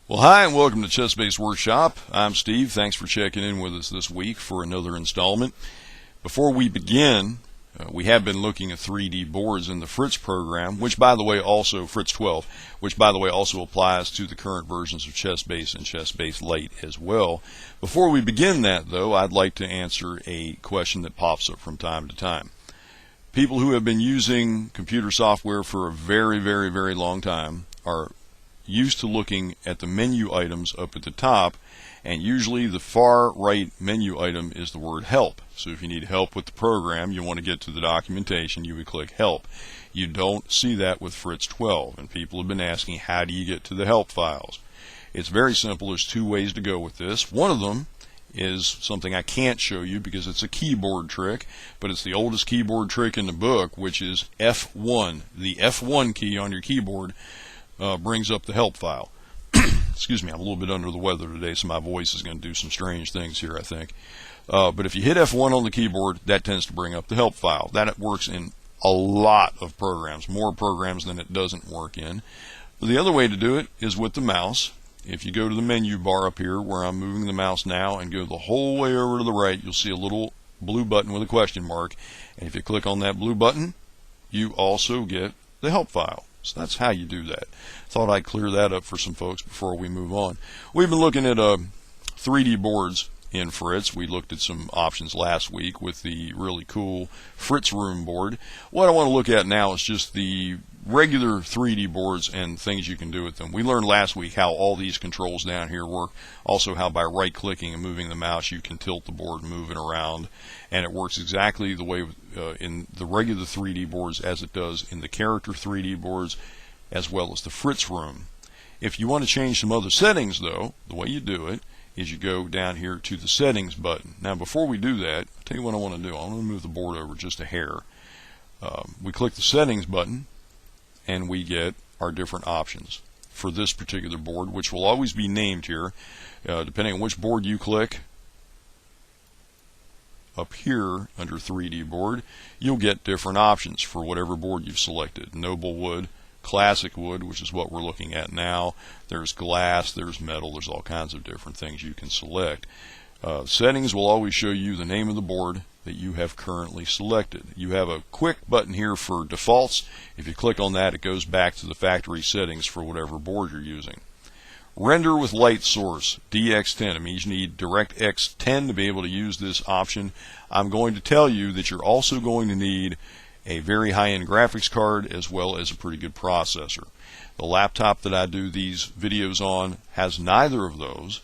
Well, hi, and welcome to Chess Base Workshop. I'm Steve. Thanks for checking in with us this week for another installment. Before we begin, we have been looking at 3D boards in the Fritz program, which by the way also, Fritz12, which by the way also applies to the current versions of Chess Base and Chess Base Lite as well. Before we begin that, though, I'd like to answer a question that pops up from time to time. People who have been using computer software for a very, very, very long time are used to looking at the menu items up at the top, and usually the far right menu item is the word help. So if you need help with the program, you want to get to the documentation, you would click help. You don't see that with Fritz12, and people have been asking, how do you get to the help files? It's very simple. There's two ways to go with this. One of them is something I can't show you because it's a keyboard trick, but it's the oldest keyboard trick in the book, which is F1. The F1 key on your keyboard brings up the help file. Excuse me, I'm a little bit under the weather today, so my voice is going to do some strange things here, I think. But if you hit F1 on the keyboard, that tends to bring up the help file. That works in a lot of programs, more programs than it doesn't work in. The other way to do it is with the mouse. If you go to the menu bar up here where I'm moving the mouse now and go the whole way over to the right, you'll see a little blue button with a question mark. And if you click on that blue button, you also get the help file. So that's how you do that. Thought I'd clear that up for some folks before we move on. We've been looking at 3D boards in Fritz. We looked at some options last week with the really cool Fritz room board. What I want to look at now is just the regular 3D boards and things you can do with them. We learned last week how all these controls down here work. Also how by right clicking and moving the mouse you can tilt the board and move it around. And it works exactly the way in the regular 3D boards as it does in the character 3D boards as well as the Fritz room. If you want to change some other settings though, the way you do it is you go down here to the settings button. Now before we do that, I'll tell you what I want to do. I want to move the board over just a hair. We click the settings button and we get our different options for this particular board, which will always be named here. Depending on which board you click, up here under 3D board, you'll get different options for whatever board you've selected. Noble wood, classic wood, which is what we're looking at now. There's glass, there's metal, there's all kinds of different things you can select. Settings will always show you the name of the board that you have currently selected. You have a quick button here for defaults. If you click on that, it goes back to the factory settings for whatever board you're using. Render with light source, DX10. It means you need DirectX 10 to be able to use this option. I'm going to tell you that you're also going to need a very high-end graphics card as well as a pretty good processor. The laptop that I do these videos on has neither of those.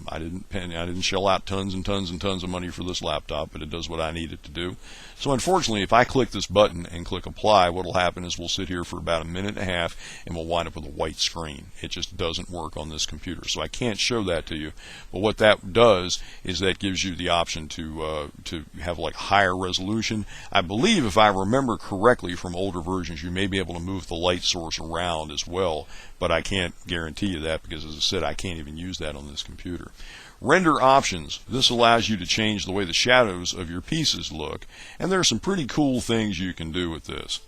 I didn't shell out tons and tons and tons of money for this laptop, but it does what I need it to do. So unfortunately, if I click this button and click apply, what will happen is we'll sit here for about a minute and a half and we'll wind up with a white screen. It just doesn't work on this computer. So I can't show that to you. But what that does is that gives you the option to have like higher resolution. I believe if I remember correctly from older versions, you may be able to move the light source around as well. But I can't guarantee you that because, as I said, I can't even use that on this computer. Render options. This allows you to change the way the shadows of your pieces look. And there are some pretty cool things you can do with this.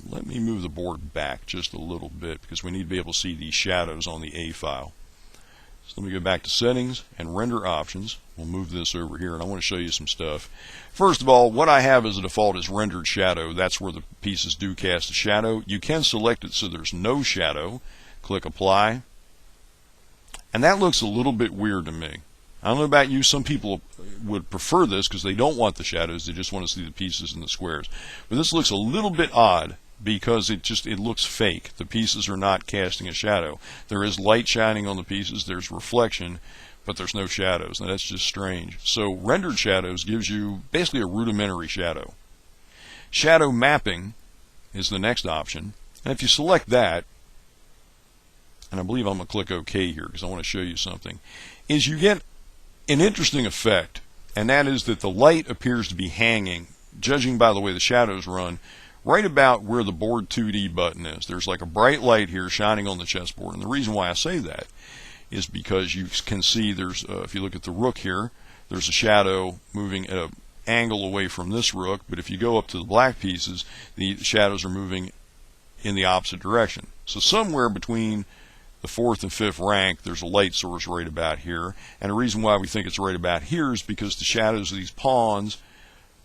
Let me move the board back just a little bit because we need to be able to see these shadows on the A file. So let me go back to settings and render options. We'll move this over here and I want to show you some stuff. First of all, what I have as a default is rendered shadow. That's where the pieces do cast a shadow. You can select it so there's no shadow. Click apply. And that looks a little bit weird to me. I don't know about you. Some people would prefer this because they don't want the shadows. They just want to see the pieces and the squares. But this looks a little bit odd because it looks fake. The pieces are not casting a shadow. There is light shining on the pieces. There's reflection, but there's no shadows. Now that's just strange. So rendered shadows gives you basically a rudimentary shadow. Shadow mapping is the next option. And if you select that, and I believe I'm going to click OK here because I want to show you something, is you get an interesting effect, and that is that the light appears to be hanging, judging by the way the shadows run, right about where the board 2D button is. There's like a bright light here shining on the chessboard, and the reason why I say that is because you can see there's, if you look at the rook here, there's a shadow moving at an angle away from this rook, but if you go up to the black pieces, the shadows are moving in the opposite direction. So somewhere between the 4th and 5th rank, there's a light source right about here. And the reason why we think it's right about here is because the shadows of these pawns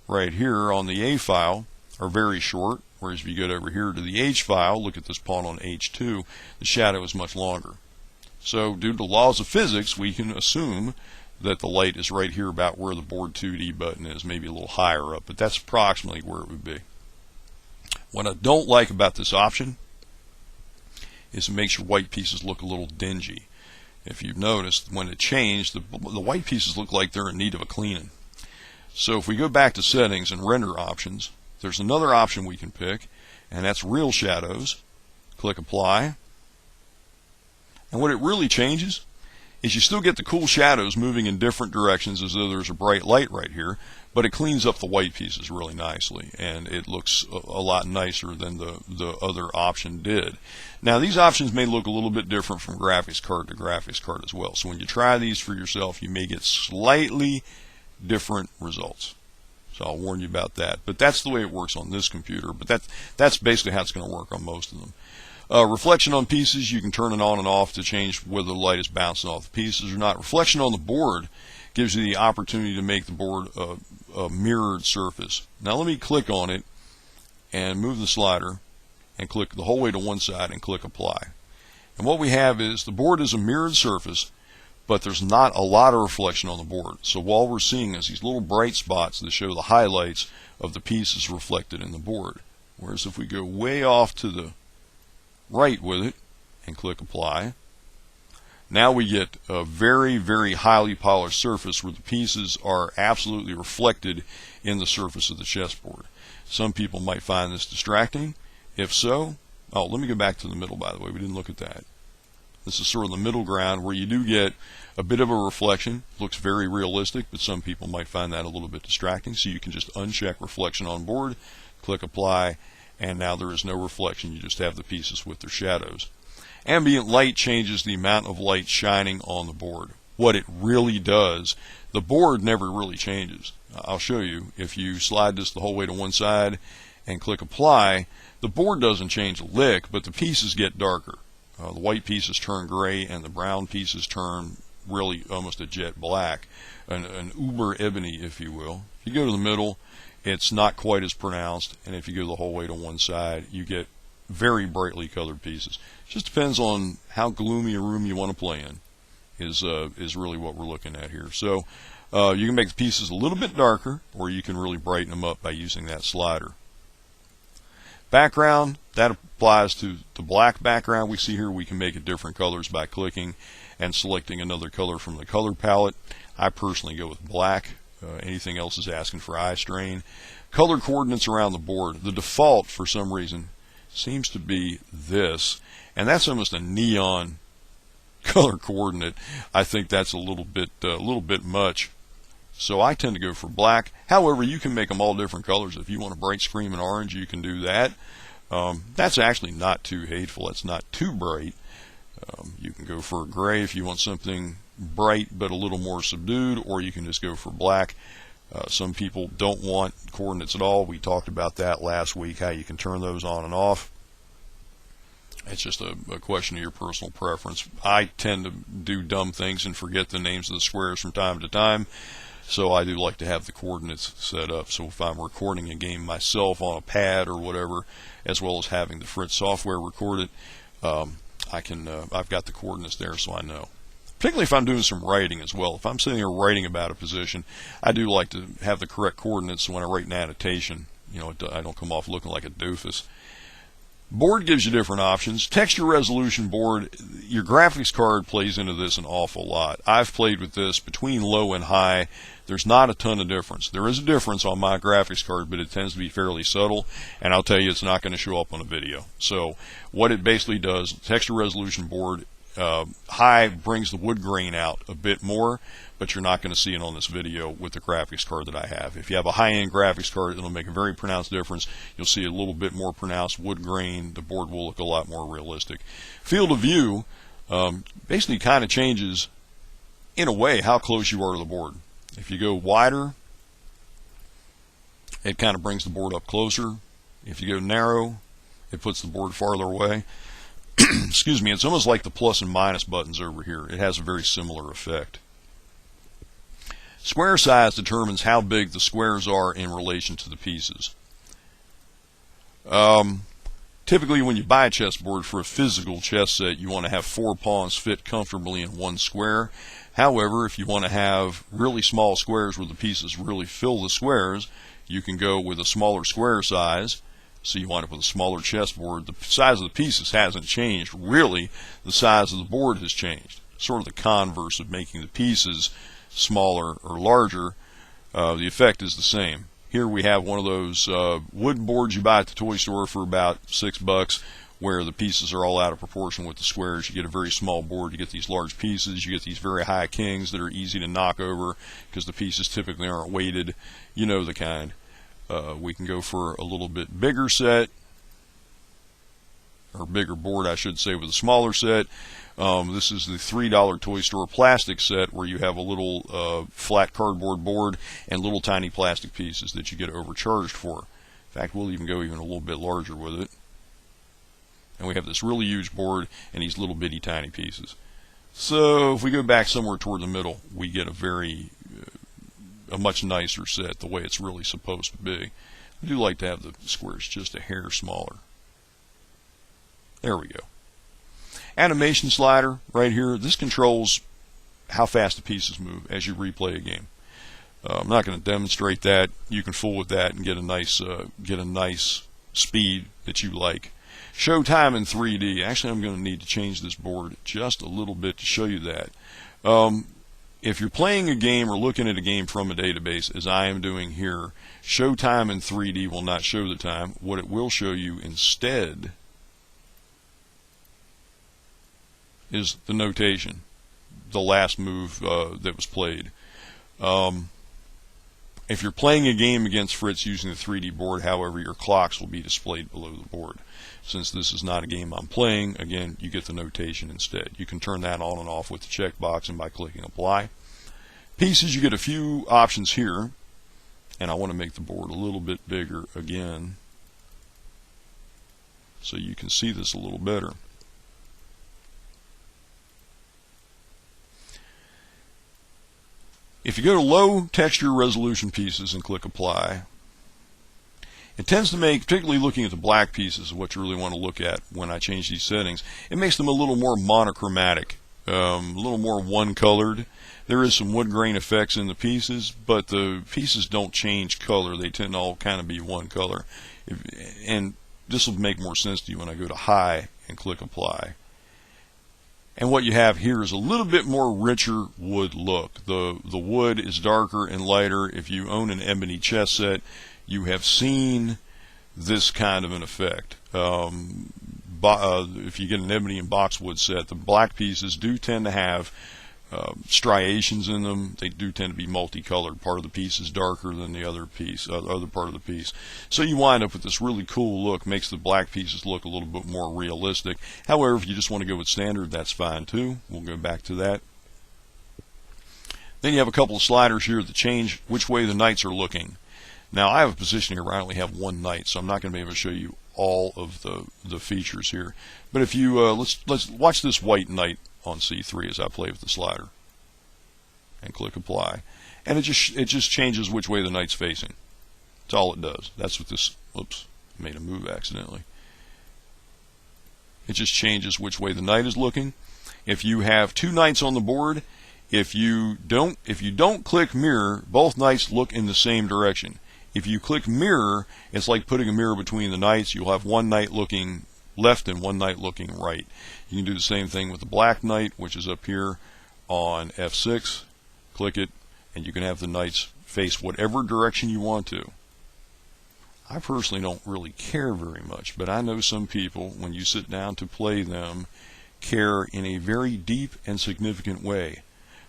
right here on the A file are very short, whereas if you go over here to the H file, look at this pawn on H2, the shadow is much longer. So due to the laws of physics, we can assume that the light is right here about where the board 2D button is, maybe a little higher up, but that's approximately where it would be. What I don't like about this option is it makes your white pieces look a little dingy. If you've noticed, when it changed, the white pieces look like they're in need of a cleaning. So if we go back to settings and render options, there's another option we can pick, and that's real shadows. Click apply. And what it really changes is you still get the cool shadows moving in different directions as though there's a bright light right here, but it cleans up the white pieces really nicely, and it looks a lot nicer than the other option did. Now these options may look a little bit different from graphics card to graphics card as well, so when you try these for yourself you may get slightly different results. So I'll warn you about that. But that's the way it works on this computer, but that's basically how it's going to work on most of them. Reflection on pieces, you can turn it on and off to change whether the light is bouncing off the pieces or not. Reflection on the board gives you the opportunity to make the board a mirrored surface. Now let me click on it and move the slider and click the whole way to one side and click apply. And what we have is the board is a mirrored surface, but there's not a lot of reflection on the board. So all we're seeing is these little bright spots that show the highlights of the pieces reflected in the board. Whereas if we go way off to the right with it and click apply, now we get a very, very highly polished surface where the pieces are absolutely reflected in the surface of the chessboard. Some people might find this distracting. If so, let me go back to the middle, by the way. We didn't look at that. This is sort of the middle ground where you do get a bit of a reflection. Looks very realistic, but some people might find that a little bit distracting. So you can just uncheck reflection on board, click apply, and now there is no reflection. You just have the pieces with their shadows. Ambient light changes the amount of light shining on the board. What it really does, the board never really changes. I'll show you. If you slide this the whole way to one side and click apply, the board doesn't change a lick, but the pieces get darker. The white pieces turn gray and the brown pieces turn really almost a jet black, an uber ebony, if you will. If you go to the middle, it's not quite as pronounced, and if you go the whole way to one side, you get very brightly colored pieces. It just depends on how gloomy a room you want to play in is really what we're looking at here. So you can make the pieces a little bit darker, or you can really brighten them up by using that slider. Background, that applies to the black background we see here. We can make it different colors by clicking and selecting another color from the color palette. I personally go with black. Anything else is asking for eye strain. Color coordinates around the board. The default, for some reason, seems to be this, and that's almost a neon color coordinate. I think that's a little bit much. So I tend to go for black. However, you can make them all different colors. If you want a bright screaming orange, you can do that. That's actually not too hateful. It's not too bright. You can go for a gray if you want something bright but a little more subdued, or you can just go for black. Some people don't want coordinates at all. We talked about that last week, how you can turn those on and off. It's just a question of your personal preference. I tend to do dumb things and forget the names of the squares from time to time, so I do like to have the coordinates set up. So if I'm recording a game myself on a pad or whatever, as well as having the Fritz software record it, I've got the coordinates there so I know. Particularly if I'm doing some writing as well. If I'm sitting here writing about a position, I do like to have the correct coordinates so when I write an annotation, I don't come off looking like a doofus. Board gives you different options. Texture resolution board, your graphics card plays into this an awful lot. I've played with this between low and high. There's not a ton of difference. There is a difference on my graphics card, but it tends to be fairly subtle, and I'll tell you it's not going to show up on a video. So what it basically does, texture resolution board, high brings the wood grain out a bit more, but you're not going to see it on this video with the graphics card that I have. If you have a high-end graphics card, it'll make a very pronounced difference. You'll see a little bit more pronounced wood grain. The board will look a lot more realistic. Field of view basically kind of changes, in a way, how close you are to the board. If you go wider, it kind of brings the board up closer. If you go narrow, it puts the board farther away. excuse me, it's almost like the plus and minus buttons over here. It has a very similar effect. Square size determines how big the squares are in relation to the pieces. Typically, when you buy a chessboard for a physical chess set, you want to have 4 pawns fit comfortably in one square. However, if you want to have really small squares where the pieces really fill the squares, you can go with a smaller square size. So you wind up with a smaller chessboard. The size of the pieces hasn't changed. Really, the size of the board has changed. Sort of the converse of making the pieces smaller or larger. The effect is the same. Here we have one of those wood boards you buy at the toy store for about $6, where the pieces are all out of proportion with the squares. You get a very small board, you get these large pieces, you get these very high kings that are easy to knock over because the pieces typically aren't weighted. You know the kind. We can go for a little bit bigger set, or bigger board I should say, with a smaller set. This is the $3 toy store plastic set where you have a little flat cardboard board and little tiny plastic pieces that you get overcharged for. In fact, we'll even go even a little bit larger with it. And we have this really huge board and these little bitty tiny pieces. So if we go back somewhere toward the middle, we get a much nicer set, the way it's really supposed to be. I do like to have the squares just a hair smaller. There we go. Animation slider right here. This controls how fast the pieces move as you replay a game. I'm not going to demonstrate that. You can fool with that and get a nice speed that you like. Show time in 3D. Actually, I'm going to need to change this board just a little bit to show you that. If you're playing a game or looking at a game from a database, as I am doing here, show time in 3D will not show the time. What it will show you instead is the notation, the last move that was played. If you're playing a game against Fritz using the 3D board, however, your clocks will be displayed below the board. Since this is not a game I'm playing, again, you get the notation instead. You can turn that on and off with the checkbox and by clicking apply. Pieces, you get a few options here, and I want to make the board a little bit bigger again so you can see this a little better. If you go to low texture resolution pieces and click apply, it tends to make, particularly looking at the black pieces, what you really want to look at when I change these settings, it makes them a little more monochromatic, a little more one-colored. There is some wood grain effects in the pieces, but the pieces don't change color. They tend to all kind of be one color. And this will make more sense to you when I go to high and click apply. And what you have here is a little bit more richer wood look. The wood is darker and lighter. If you own an ebony chess set, you have seen this kind of an effect. If you get an ebony and boxwood set, the black pieces do tend to have striations in them. They do tend to be multicolored. Part of the piece is darker than the other piece, other part of the piece. So you wind up with this really cool look. Makes the black pieces look a little bit more realistic. However, if you just want to go with standard, that's fine too. We'll go back to that. Then you have a couple of sliders here that change which way the knights are looking. Now I have a position here where I only have one knight, so I'm not going to be able to show you all of the features here. But if you let's watch this white knight on C3 as I play with the slider and click apply, and it just changes which way the knight's facing. That's all it does. That's what this, oops, made a move accidentally. It just changes which way the knight is looking. If you have two knights on the board, if you don't click mirror, both knights look in the same direction. If you click mirror, it's like putting a mirror between the knights. You'll have one knight looking left and one knight looking right. You can do the same thing with the black knight, which is up here on F6. Click it, and you can have the knights face whatever direction you want to. I personally don't really care very much, but I know some people, when you sit down to play them, care in a very deep and significant way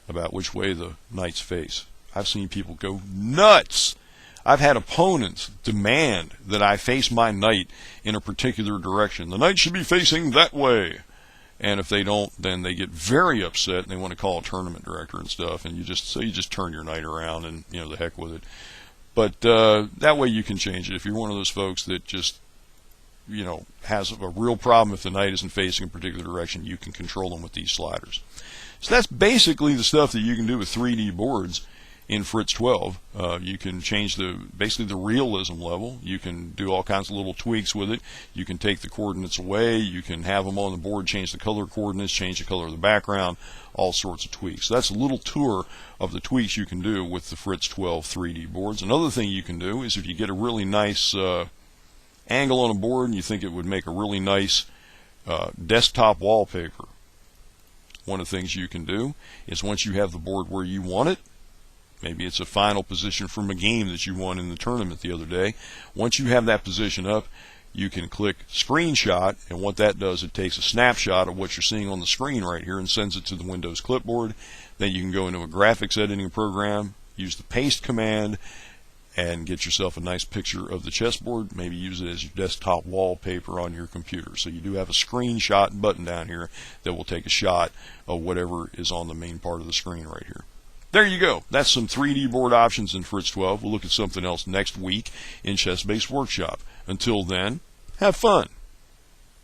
about which way the knights face. I've seen people go nuts. I've had opponents demand that I face my knight in a particular direction. The knight should be facing that way. And if they don't, then they get very upset and they want to call a tournament director and stuff. And you just turn your knight around and, you know, the heck with it. But that way you can change it. If you're one of those folks that just has a real problem if the knight isn't facing a particular direction, you can control them with these sliders. So that's basically the stuff that you can do with 3D boards in Fritz12. You can change basically the realism level. You can do all kinds of little tweaks with it. You can take the coordinates away. You can have them on the board, change the color coordinates, change the color of the background, all sorts of tweaks. So that's a little tour of the tweaks you can do with the Fritz12 3D boards. Another thing you can do is if you get a really nice angle on a board and you think it would make a really nice desktop wallpaper, one of the things you can do is once you have the board where you want it, maybe it's a final position from a game that you won in the tournament the other day. Once you have that position up, you can click screenshot, and what that does, it takes a snapshot of what you're seeing on the screen right here and sends it to the Windows clipboard. Then you can go into a graphics editing program, use the paste command, and get yourself a nice picture of the chessboard. Maybe use it as your desktop wallpaper on your computer. So you do have a screenshot button down here that will take a shot of whatever is on the main part of the screen right here. There you go. That's some 3D board options in Fritz12. We'll look at something else next week in Chess Based Workshop. Until then, have fun.